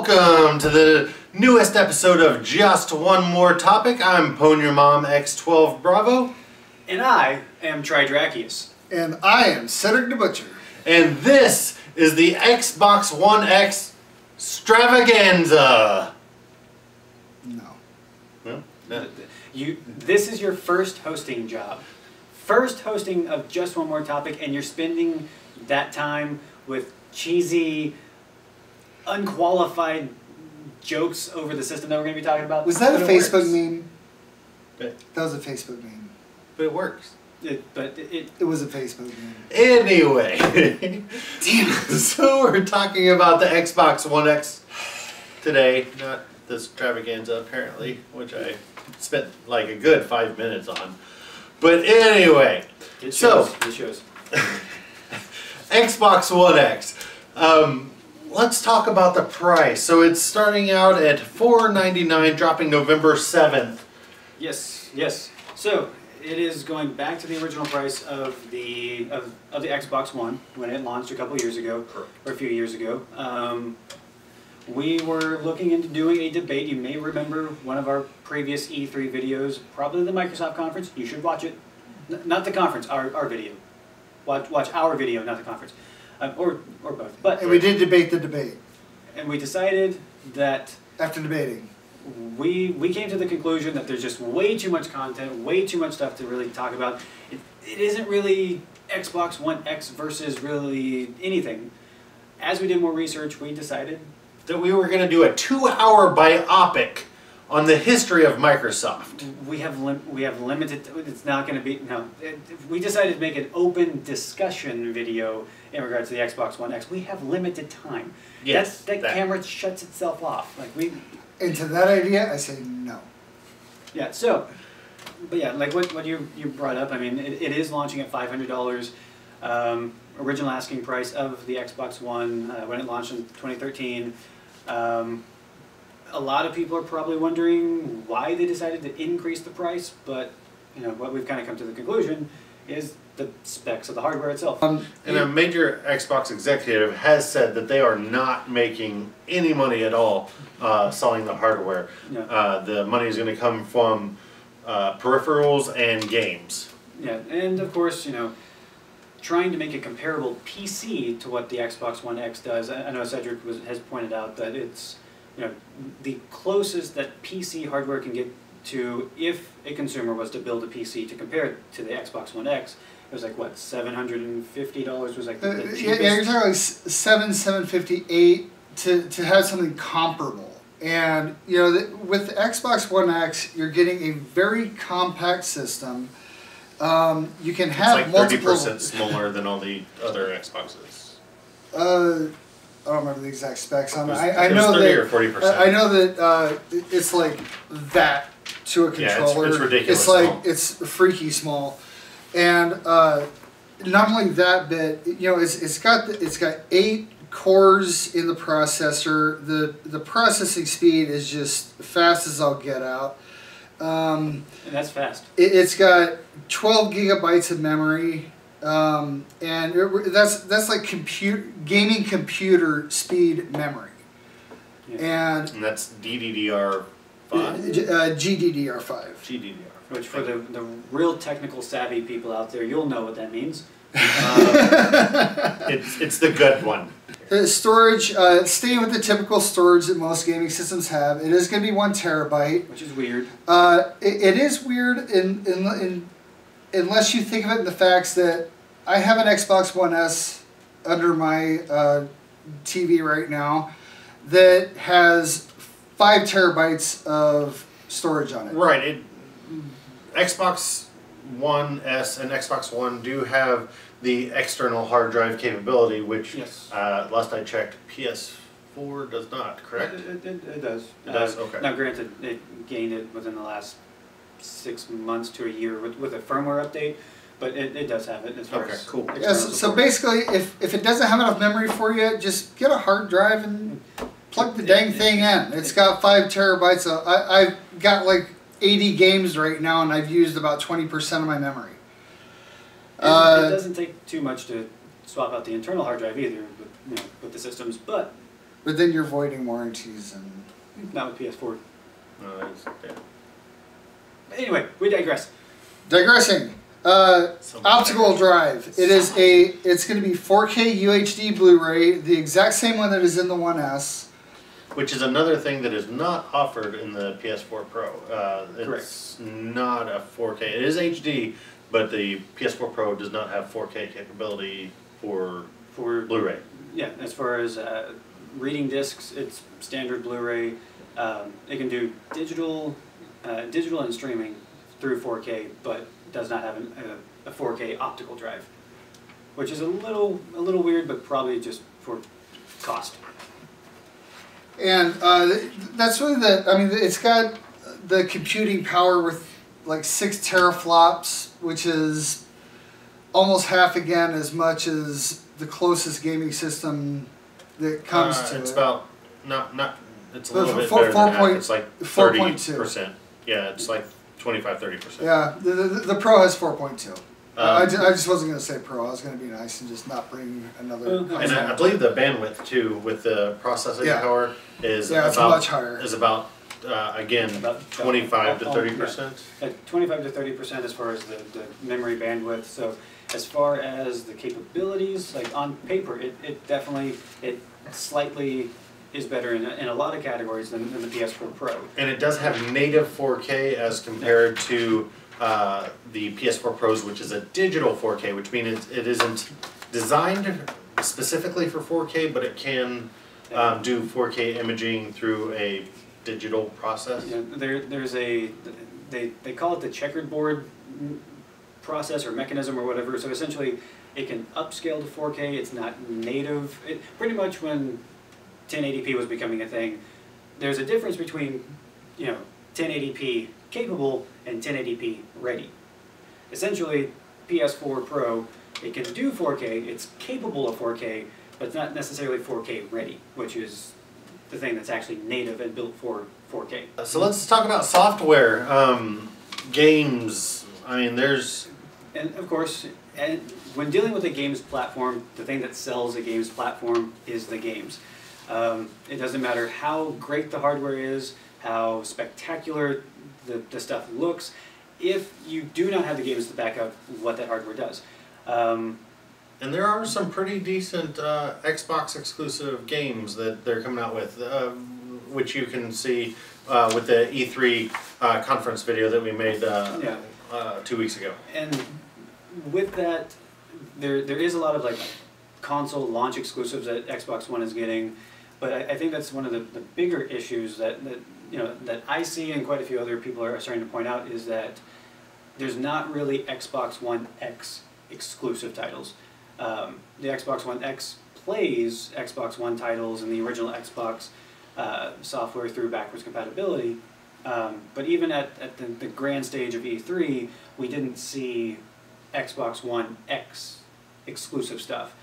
Welcome to the newest episode of Just One More Topic. I'm Pwn Your Mom X12 Bravo. And I am Tridrachius. And I am Cedric the Butcher. And this is the Xbox One X Stravaganza. No. No? This is your first hosting job. First hosting of Just One More Topic, and you're spending that time with cheesy, unqualified jokes over the system that we're going to be talking about. Was that a Facebook works. meme? But That was a Facebook meme. it works. It was a Facebook meme. Anyway. Damn it. So we're talking about the Xbox One X today, not the Stravaganza apparently, which I spent like a good 5 minutes on. But anyway, It shows. Xbox One X. Let's talk about the price. So it's starting out at $499, dropping November 7th. Yes. So it is going back to the original price of the Xbox One when it launched a couple years ago, or a few years ago. We were looking into doing a debate. You may remember one of our previous E3 videos, probably the Microsoft conference. You should watch it. Not the conference, our video. Watch our video, not the conference. Or both. But And we did debate the debate. And we decided that After debating. we came to the conclusion that there's just way too much content, way too much stuff to really talk about. It isn't really Xbox One X versus really anything. As we did more research, we decided That we were going to do a 2-hour biopic on the history of Microsoft. we have limited. It's not going to be we decided to make an open discussion video in regards to the Xbox One X. We have limited time. Yes, that camera shuts itself off. And to that idea, I say no. Yeah. So, but yeah, like what you brought up. I mean, it is launching at $500. Original asking price of the Xbox One when it launched in 2013. A lot of people are probably wondering why they decided to increase the price, but what we've kind of come to the conclusion is the specs of the hardware itself. And a major Xbox executive has said that they are not making any money at all selling the hardware. Yeah. The money is going to come from peripherals and games. Yeah, and of course, trying to make a comparable PC to what the Xbox One X does. I know Cedric has pointed out that it's the closest that PC hardware can get to if a consumer was to build a PC to compare it to the Xbox One X. It was like what, $750 was like the cheapest. Yeah, you're talking like $758 to have something comparable. And with the Xbox One X, you're getting a very compact system. You can have it's like multiple. 30% smaller than all the other Xboxes. I don't remember the exact specs on it. I know 30 or 40%. I know that it's like that to a controller. Yeah, it's ridiculous. It's like small. it's freaky small, and not only that, but it's got 8 cores in the processor. The processing speed is just fast as I'll get out. And that's fast. It's got 12 gigabytes of memory. And that's like gaming computer speed memory, Yeah. and that's DDR5? GDDR5. GDDR5. Which for the real technical savvy people out there, you'll know what that means. It's the good one. The storage, staying with the typical storage that most gaming systems have, it is going to be 1 terabyte. Which is weird. It is weird unless you think of it in the facts that I have an Xbox One S under my TV right now that has 5 terabytes of storage on it. Right. Xbox One S and Xbox One do have the external hard drive capability, which last I checked, PS4 does not, correct? It does. It does? Okay. Now granted, it gained it within the last 6 months to a year with a firmware update, but it does have it as far as cool. Yeah, so basically, if it doesn't have enough memory for you, just get a hard drive and plug the dang thing in. It's got 5 terabytes. I've got like 80 games right now, and I've used about 20% of my memory. It doesn't take too much to swap out the internal hard drive either with the systems, but But then you're voiding warranties and... Not with PS4. No, that's yeah. Anyway, we digress. Digressing. Optical drive. It's going to be 4K UHD Blu-ray, the exact same one that is in the 1S. Which is another thing that is not offered in the PS4 Pro. It's not a 4K. It is HD, but the PS4 Pro does not have 4K capability for Blu-ray. Yeah, as far as reading discs, it's standard Blu-ray. It can do digital and streaming through 4K, but does not have a 4K optical drive, which is a little weird, but probably just for cost. And that's really it's got the computing power with like 6 teraflops, which is almost half again as much as the closest gaming system that comes to it's it. about it's a little bit better than half. It's like 30%. Yeah, it's like 25-30%. Yeah, the Pro has 4.2. I just wasn't going to say Pro. I was going to be nice and just not bring another. And I believe the bandwidth too, with the processing power, is it's much higher. Is about again about 25 to 30%. 25 to 30% as far as the memory bandwidth. So as far as the capabilities, like on paper, it definitely slightly is better in a lot of categories than the PS4 Pro. And it does have native 4K as compared to the PS4 Pros, which is a digital 4K, which means it isn't designed specifically for 4K, but it can do 4K imaging through a digital process. Yeah, there's they call it the checkered board process or mechanism or whatever. So essentially, it can upscale to 4K. It's not native. Pretty much when 1080p was becoming a thing, there's a difference between 1080p capable and 1080p ready. Essentially, PS4 Pro, it can do 4K, it's capable of 4K, but it's not necessarily 4K ready, which is the thing that's actually native and built for 4K. So let's talk about software. Games, I mean, there's... And of course, when dealing with a games platform, the thing that sells a games platform is the games. It doesn't matter how great the hardware is, how spectacular the stuff looks, if you do not have the games to back up what that hardware does. And there are some pretty decent Xbox exclusive games that they're coming out with, which you can see with the E3 conference video that we made 2 weeks ago. And with that, there is a lot of like console launch exclusives that Xbox One is getting, but I think that's one of the bigger issues that I see, and quite a few other people are starting to point out, is that there's not really Xbox One X exclusive titles. The Xbox One X plays Xbox One titles and the original Xbox software through backwards compatibility, but even at the grand stage of E3, we didn't see Xbox One X exclusive stuff.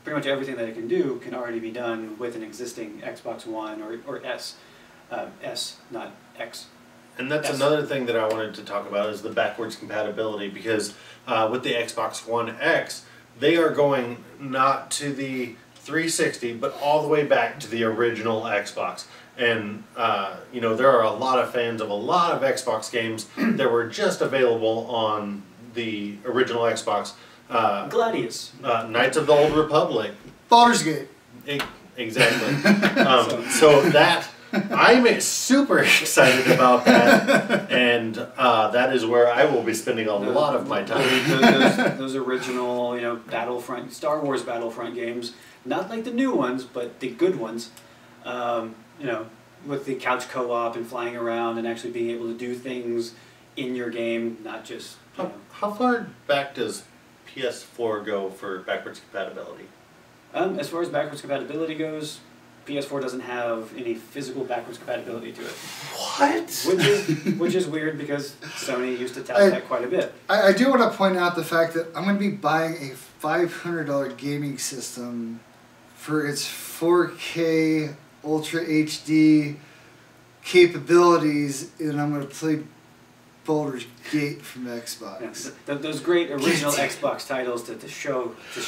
Pretty much everything that it can do can already be done with an existing Xbox One or S. S, not X. And that's another thing that I wanted to talk about is the backwards compatibility, because with the Xbox One X, they are going not to the 360, but all the way back to the original Xbox. And there are a lot of fans of a lot of Xbox games that were just available on the original Xbox. Gladius. Knights of the Old Republic. Baldur's Gate. Exactly. So that... I'm super excited about that, and that is where I will be spending a lot of my time. Those original, Battlefront, Star Wars Battlefront games, not like the new ones, but the good ones, with the couch co-op and flying around and actually being able to do things in your game, not just... How far back does PS4 go for backwards compatibility? As far as backwards compatibility goes, PS4 doesn't have any physical backwards compatibility to it. What? Which is weird, because Sony used to tout that quite a bit. I do want to point out the fact that I'm going to be buying a $500 gaming system for its 4K Ultra HD capabilities, and I'm going to play Baldur's Gate from Xbox. Yeah, those great original Xbox titles to showcase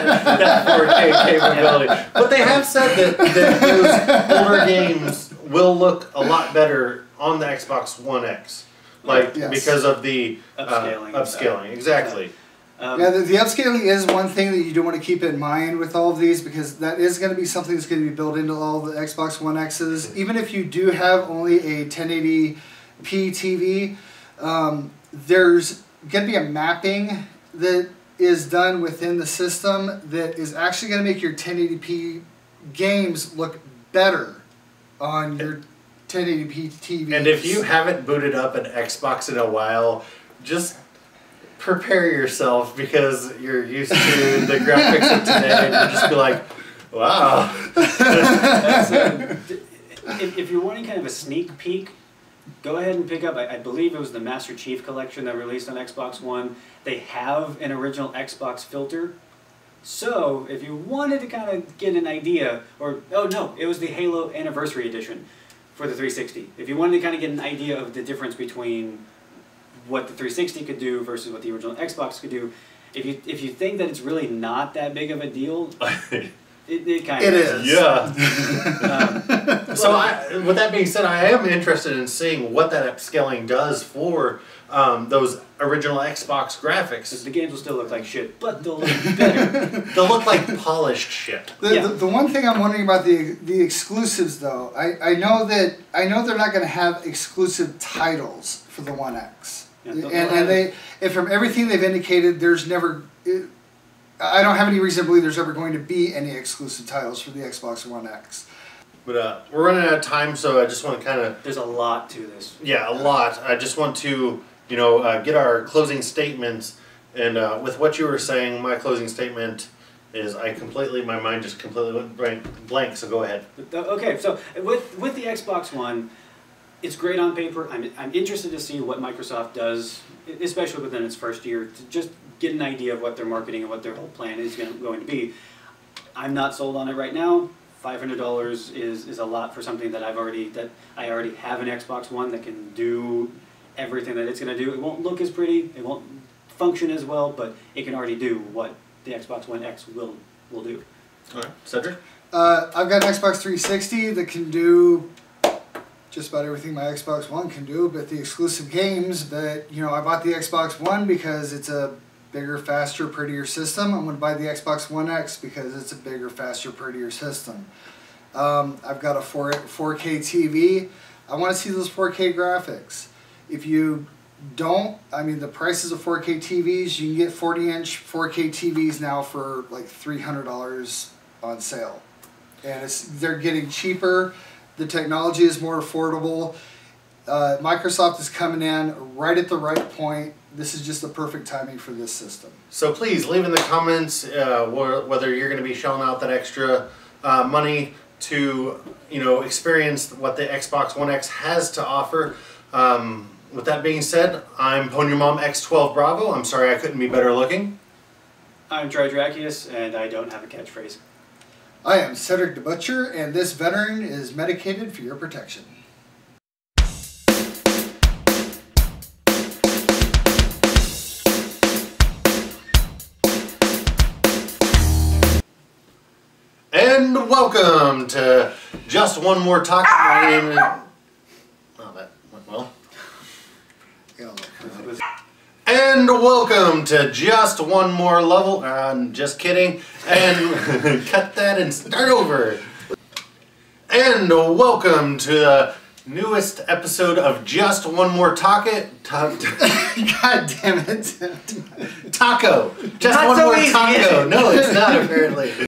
that 4K capability. Yeah. But they have said that those older games will look a lot better on the Xbox One X. Like, yes. Because of the upscaling. Exactly. Yeah, the upscaling is one thing that you do want to keep in mind with all of these, because that is going to be something that's going to be built into all the Xbox One X's. Even if you do have only a 1080p TV, there's going to be a mapping that is done within the system that is actually going to make your 1080p games look better on your 1080p TV. And if you haven't booted up an Xbox in a while, just prepare yourself, because you're used to the graphics of today, and you'll just be like, wow. If you're wanting kind of a sneak peek, go ahead and pick up, I believe it was the Master Chief Collection that released on Xbox One. They have an original Xbox filter. So if you wanted to kind of get an idea, or, oh no, it was the Halo Anniversary Edition for the 360. If you wanted to kind of get an idea of the difference between what the 360 could do versus what the original Xbox could do, if you think that it's really not that big of a deal, it kind of is. Yeah. So with that being said, I am interested in seeing what that upscaling does for those original Xbox graphics. The games will still look like shit, but they'll look better. They'll look like polished shit. The one thing I'm wondering about the exclusives, though, I know they're not going to have exclusive titles for the One X. Yeah, and from everything they've indicated, there's never. I don't have any reason to believe there's ever going to be any exclusive titles for the Xbox One X. But we're running out of time, so I just want to kind of. There's a lot to this. Yeah, a lot. I just want to, get our closing statements, and with what you were saying, my closing statement is my mind just completely went blank. So go ahead. Okay, so with the Xbox One. It's great on paper. I'm interested to see what Microsoft does, especially within its first year, to just get an idea of what their marketing and what their whole plan is going to be. I'm not sold on it right now. $500 is a lot for something that I already have an Xbox One that can do everything that it's going to do. It won't look as pretty, it won't function as well, but it can already do what the Xbox One X will do. All right, Cedric? I've got an Xbox 360 that can do just about everything my Xbox One can do, but the exclusive games, but I bought the Xbox One because it's a bigger, faster, prettier system. I'm going to buy the Xbox One X because it's a bigger, faster, prettier system. I've got a 4K TV. I want to see those 4K graphics. If you don't, the prices of 4K TVs, you can get 40-inch 4K TVs now for like $300 on sale. And they're getting cheaper. The technology is more affordable. Microsoft is coming in right at the right point. This is just the perfect timing for this system. So please leave in the comments whether you're going to be shelling out that extra money to experience what the Xbox One X has to offer. With that being said, I'm Pony Mom X12 Bravo. I'm sorry I couldn't be better looking. I'm Troy Dracius, and I don't have a catchphrase. I am Cedric the Butcher, and this veteran is medicated for your protection. And welcome to Just One More Talk. Oh, that went well. And welcome to Just One More Level. Just kidding. And cut that and start over. And welcome to the newest episode of Just One More Talk It. God damn it. Taco. Just Not one so more easy, taco. No, it's not apparently.